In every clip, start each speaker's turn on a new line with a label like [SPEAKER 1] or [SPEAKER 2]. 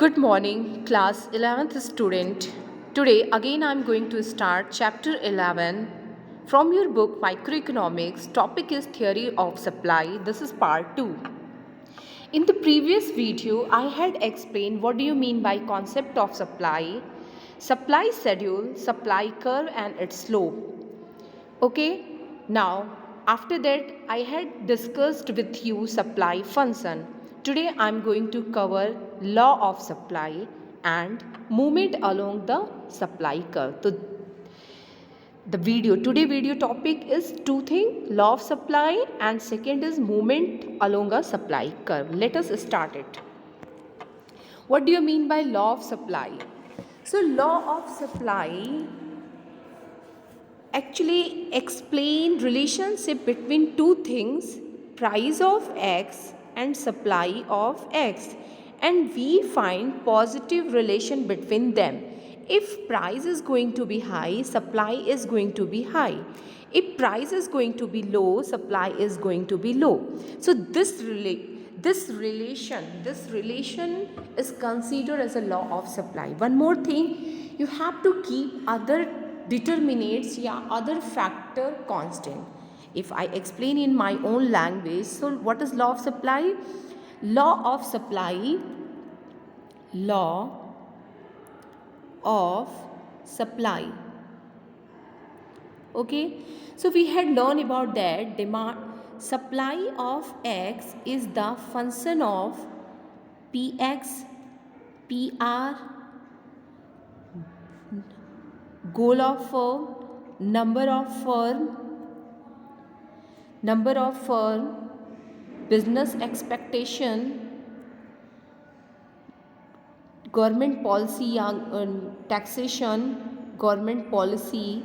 [SPEAKER 1] Good morning, class 11th student. Today again I am going to start chapter 11 from your book Microeconomics. Topic is theory of supply. This is part 2. In the previous video I had explained what do you mean by concept of supply schedule, supply curve and its slope. Okay, now after that I had discussed with you supply function. Today I am going to cover law of supply and movement along the supply curve. So the video topic is two things, law of supply and second is movement along a supply curve. Let us start it. What do you mean by law of supply? So law of supply actually explain relationship between two things, price of x and supply of x, and we find positive relation between them. If price is going to be high, supply is going to be high. If price is going to be low, supply is going to be low. So this relation is considered as a law of supply. One more thing, you have to keep other determinants other factor constant. If I explain in my own language, so what is law of supply? Law of supply okay, so we had learned about that demand supply of x is the function of px, pr, goal of firm, number of firm, business expectation, government policy, taxation, government policy,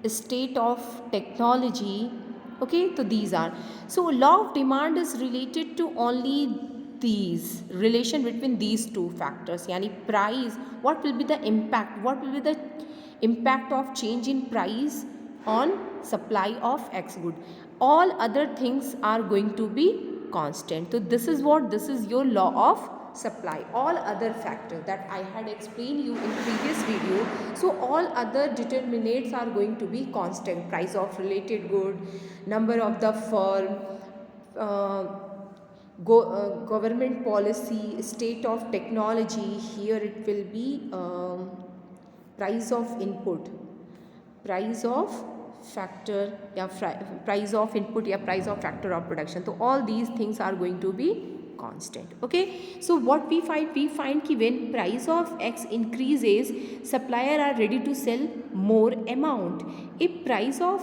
[SPEAKER 1] state of technology. Okay, so these are. So law of demand is related to only these relation between these two factors. Yani price, what will be the impact? What will be the impact of change in price on supply of x good? All other things are going to be constant. So this is your law of supply. All other factors that I had explained you in previous video, so all other determinants are going to be constant. Price of related good, number of the firm, government policy, state of technology. Here it will be price of input, price of factor, price of input, price of factor of production. So all these things are going to be constant. Okay, so what we find ki when price of x increases, supplier are ready to sell more amount. If price of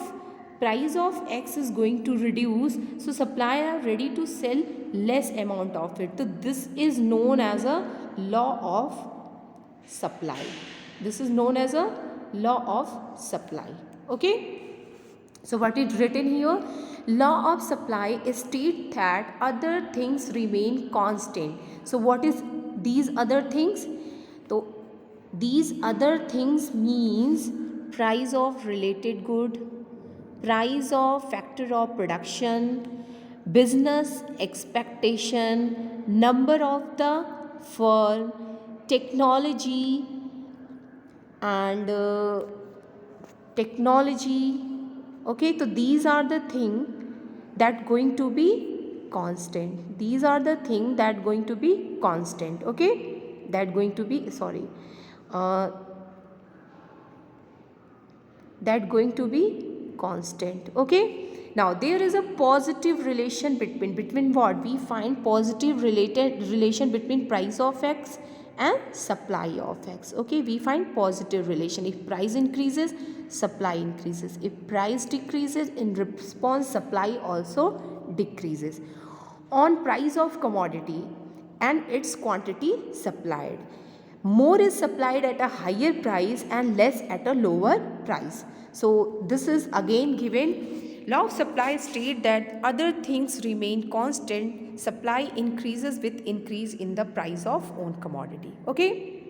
[SPEAKER 1] x is going to reduce, so supplier are ready to sell less amount of it. So this is known as a law of supply. This is known as a law of supply. Okay, so what is written here? Law of supply states that other things remain constant. So what is these other things? So these other things means price of related good, price of factor of production, business expectation, number of the firm, technology and technology. Okay, so these are the thing that going to be constant. These are the thing that going to be constant. Okay, that going to be that going to be constant. Okay, now there is a positive relation between what we find positive relation between price of x and supply of x. Okay, we find positive relation. If price increases, supply increases. If price decreases, in response supply also decreases. On price of commodity and its quantity supplied, more is supplied at a higher price and less at a lower price. So this is again given. Law of supply state that other things remain constant, supply increases with increase in the price of own commodity. Okay,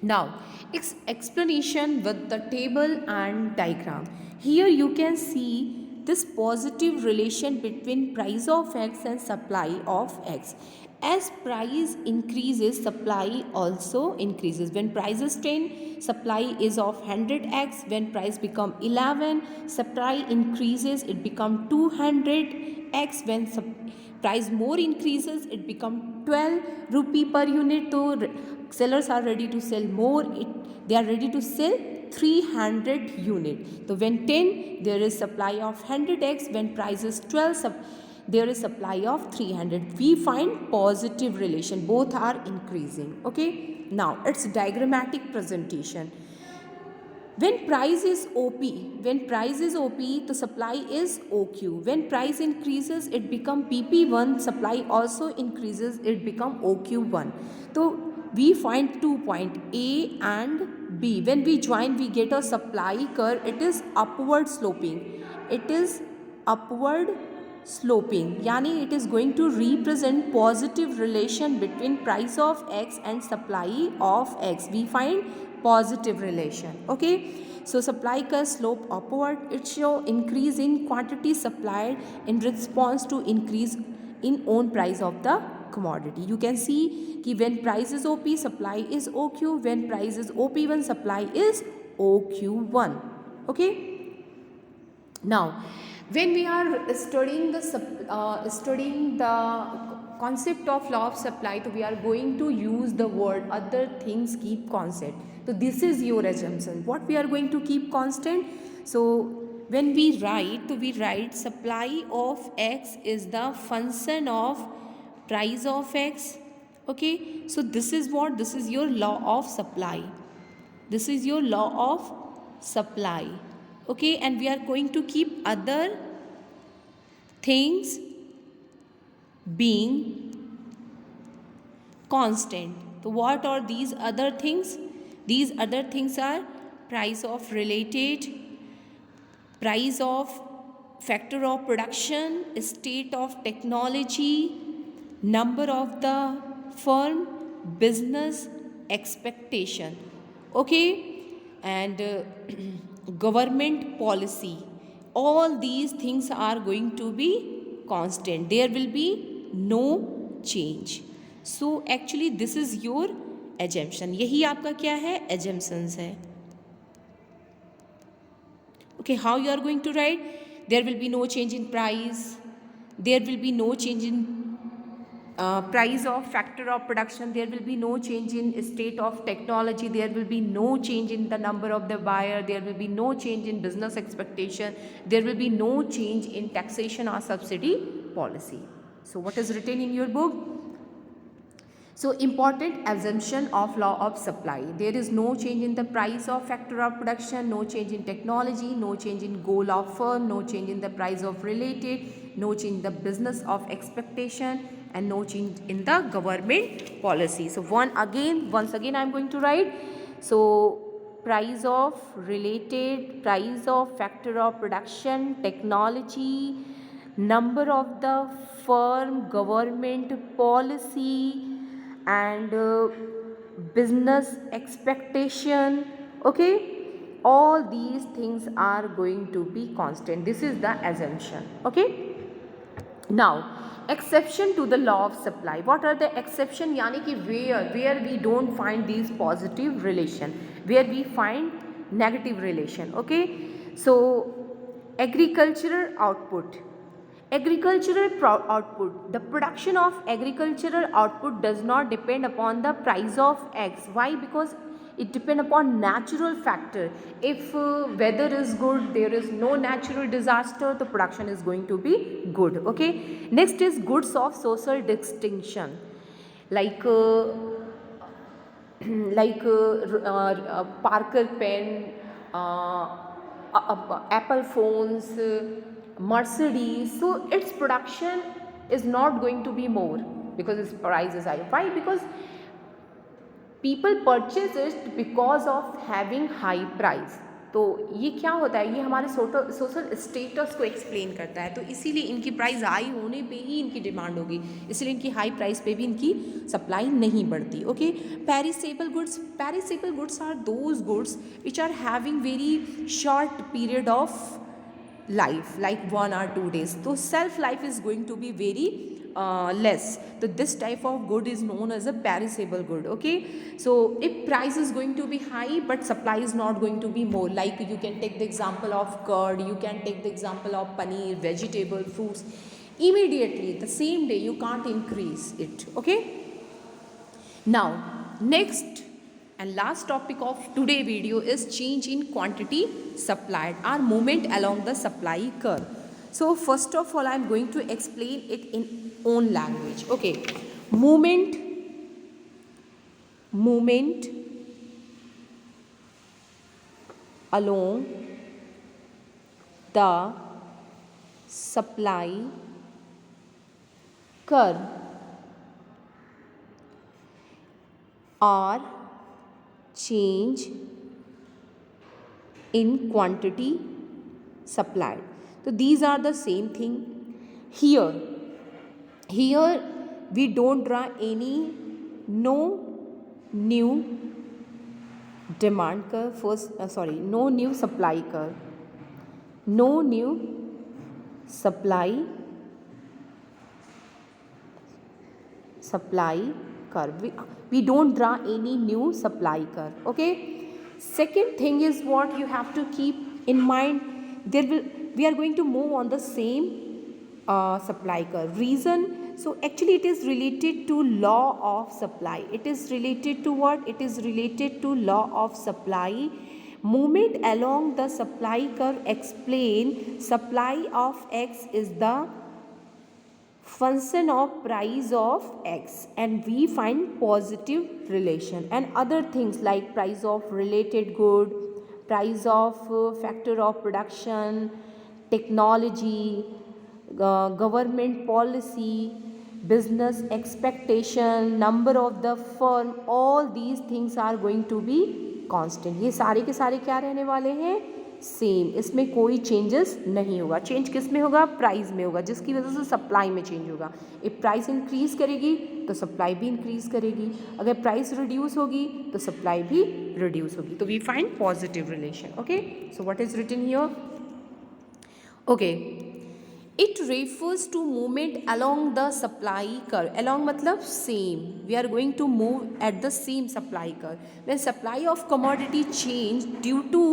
[SPEAKER 1] now its explanation with the table and diagram. Here you can see this positive relation between price of X and supply of X. As price increases, supply also increases. When price is 10, supply is of 100x. When price become 11, supply increases, it become 200x. When price more increases, it become 12 rupee per unit. So sellers are ready to sell more. They are ready to sell 300 unit. So when 10, there is supply of 100x. When price is 12, there is supply of 300. We find positive relation. Both are increasing. Okay. Now it's diagrammatic presentation. When price is OP, the supply is OQ. When price increases, it become PP1. Supply also increases, it become OQ1. So we find 2 points A and B. When we join, we get a supply curve. It is upward sloping. It is upward sloping. Yani it is going to represent positive relation between price of X and supply of X. We find positive relation. Okay. So supply curve slope upward. It show increase in quantity supplied in response to increase in own price of the commodity. You can see कि when price is OP, supply is OQ. When price is OP1, supply is OQ1. Okay. Now, when we are studying the concept of law of supply, so we are going to use the word other things keep constant. So this is your assumption. What we are going to keep constant? So when we write supply of X is the function of price of X. Okay. So this is what? This is your law of supply. This is your law of supply. Okay, and we are going to keep other things being constant. So what are these other things? These other things are price of related, price of factor of production, state of technology, number of the firm, business expectation. Okay, and government policy. All these things are going to be constant. There will be no change. So actually this is your assumption. यही आपका क्या है? Assumptions है. Okay, how you are going to write? There will be no change in price. There will be no change in price of factor of production. There will be no change in state of technology. There will be no change in the number of the buyer. There will be no change in business expectation. There will be no change in taxation or subsidy policy. So what is written in your book? So important assumption of law of supply. There is no change in the price of factor of production, no change in technology, no change in goal of firm, no change in the price of related, no change in the business of expectation, and no change in the government policy. So once again I am going to write. So price of related, price of factor of production, technology, number of the firm, government policy, and business expectation. Okay, all these things are going to be constant. This is the assumption. Okay. Now exception to the law of supply. What are the exception? Yani ki where we don't find these positive relation, where we find negative relation. Okay. So agricultural output. The production of agricultural output does not depend upon the price of X. Why? Because it depends upon natural factor. If weather is good, there is no natural disaster, the production is going to be good. Okay. Next is goods of social distinction, like Parker pen, Apple phones, Mercedes. So its production is not going to be more because its price is high. Why? Because people purchase it because of having high price. तो ये क्या होता है? ये हमारे social status को explain करता है. तो इसीलिए इनकी प्राइस हाई होने पे ही इनकी डिमांड होगी, इसलिए इनकी हाई प्राइस पे भी इनकी सप्लाई नहीं बढ़ती. Okay. Perishable goods are those goods which are having very short period of life, like 1 or 2 days. So shelf life is going to be very less. So this type of good is known as a perishable good. Okay, so if price is going to be high but supply is not going to be more, like you can take the example of curd, you can take the example of paneer, vegetable, fruits, immediately the same day you can't increase it. Okay, now next and last topic of today video is change in quantity supplied or movement along the supply curve. So first of all I am going to explain it in own language. Okay, movement along the supply curve or change in quantity supplied. So these are the same thing. Here we don't draw any no new demand curve first, no new supply curve, no new supply curve. We don't draw any new supply curve. Okay, second thing is what you have to keep in mind, we are going to move on the same supply curve. Reason, so actually it is related to law of supply. It is related to what? It is related to law of supply. Movement along the supply curve explain supply of X is the function of price of X, and we find positive relation, and other things like price of related good, price of factor of production, technology, government policy, business expectation, number of the firm, all these things are going to be constant. ये सारे के सारे क्या रहने वाले हैं? Same, इसमें कोई चेंजेस नहीं होगा. चेंज किस में होगा? प्राइस में होगा, जिसकी वजह से सप्लाई में चेंज होगा. इफ प्राइस इंक्रीज करेगी तो सप्लाई भी इंक्रीज करेगी, अगर प्राइस रिड्यूस होगी तो सप्लाई भी रिड्यूस होगी. तो we find positive relation. Okay, so what is written here? Okay, it refers to movement along the supply curve. Along matlab same, we are going to move at the same supply curve. When supply of commodity change due to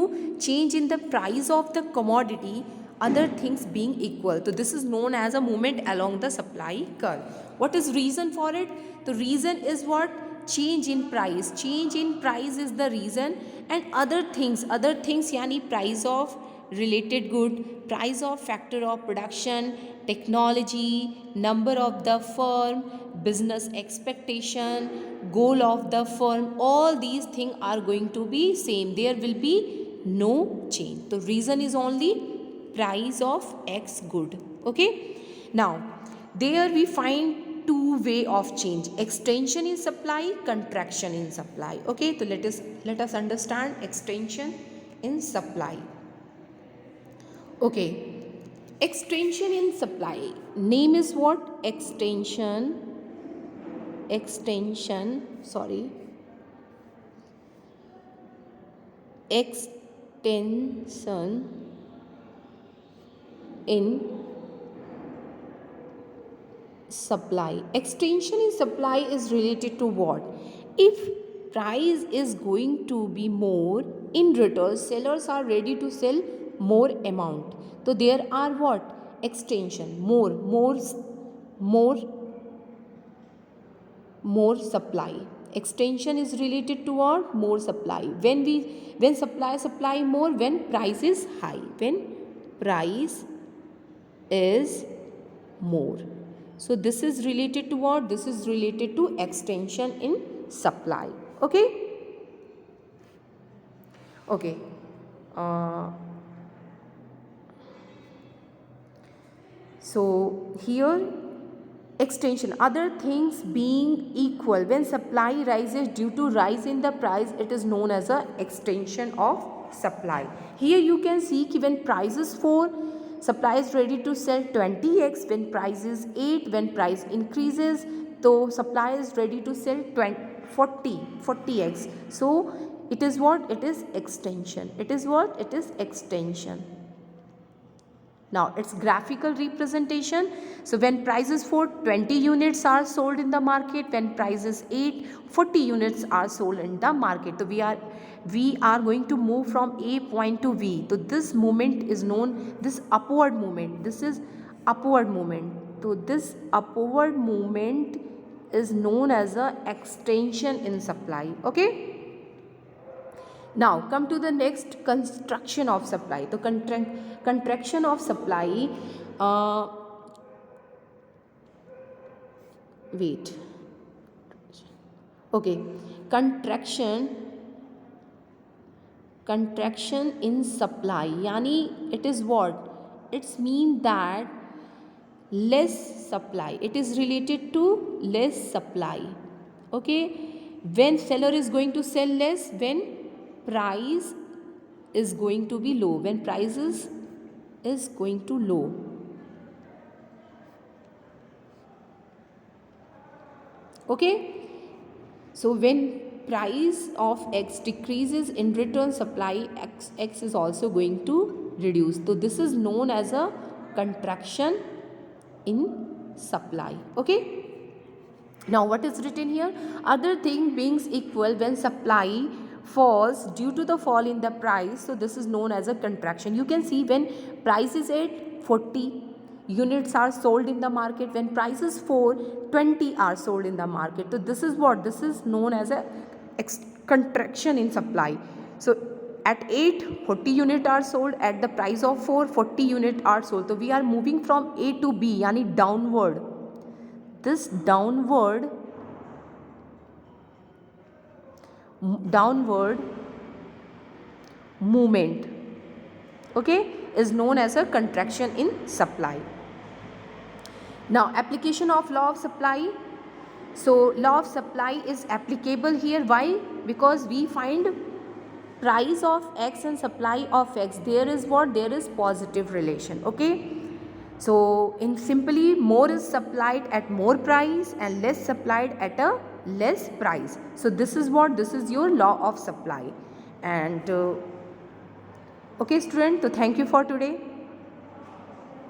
[SPEAKER 1] change in the price of the commodity, other things being equal, so this is known as a movement along the supply curve. What is reason for it? The reason is what? Change in price. Change in price is the reason, and other things yani price of related good, price of factor of production, technology, number of the firm, business expectation, goal of the firm, all these things are going to be same. There will be no change. The reason is only price of X good. Okay, now there we find two way of change: extension in supply, contraction in supply. Okay, so let us understand extension in supply. Okay, extension in supply, name is what? Extension in supply. Extension in supply is related to what? If price is going to be more, in return sellers are ready to sell more amount. So there are what? Extension, more supply. Extension is related to what? More supply. When supply more, when price is high, when price is more. So this is related to what? This is related to extension in supply. Okay, okay. So here extension, other things being equal, when supply rises due to rise in the price, it is known as a extension of supply. Here you can see when price is 4, supply is ready to sell 20x. When price is 8, when price increases, so supply is ready to sell 40x. So it is what? It is extension. It is what? It is extension. Now its graphical representation. So when prices for 20 units are sold in the market, when prices 40 units are sold in the market. So we are going to move from A point to V. So this movement is known, this upward movement. This is upward movement. So this upward movement is known as a extension in supply. Okay. Now come to the next, construction of supply. The contraction of supply, uh, wait, okay, contraction in supply, yani it is what? It's mean that less supply, it is related to less supply. Okay, when seller is going to sell less, when price is going to be low, when prices is going to low. Okay, so when price of X decreases, in return supply X is also going to reduce. So this is known as a contraction in supply. Okay. Now what is written here? Other thing being equal, when supply falls due to the fall in the price, so this is known as a contraction. You can see when price is at 40 units are sold in the market, when prices for 20 are sold in the market. So this is what? This is known as a contraction in supply. So at 8, 40 units are sold, at the price of 4, 40 units are sold. So we are moving from A to B, yani downward. This downward movement, okay, is known as a contraction in supply. Now application of law of supply. So law of supply is applicable here. Why? Because we find price of X and supply of X, there is what? There is positive relation. Okay. So in simply, more is supplied at more price and less supplied at a less price. So this is what? This is your law of supply. And okay student, so thank you for today.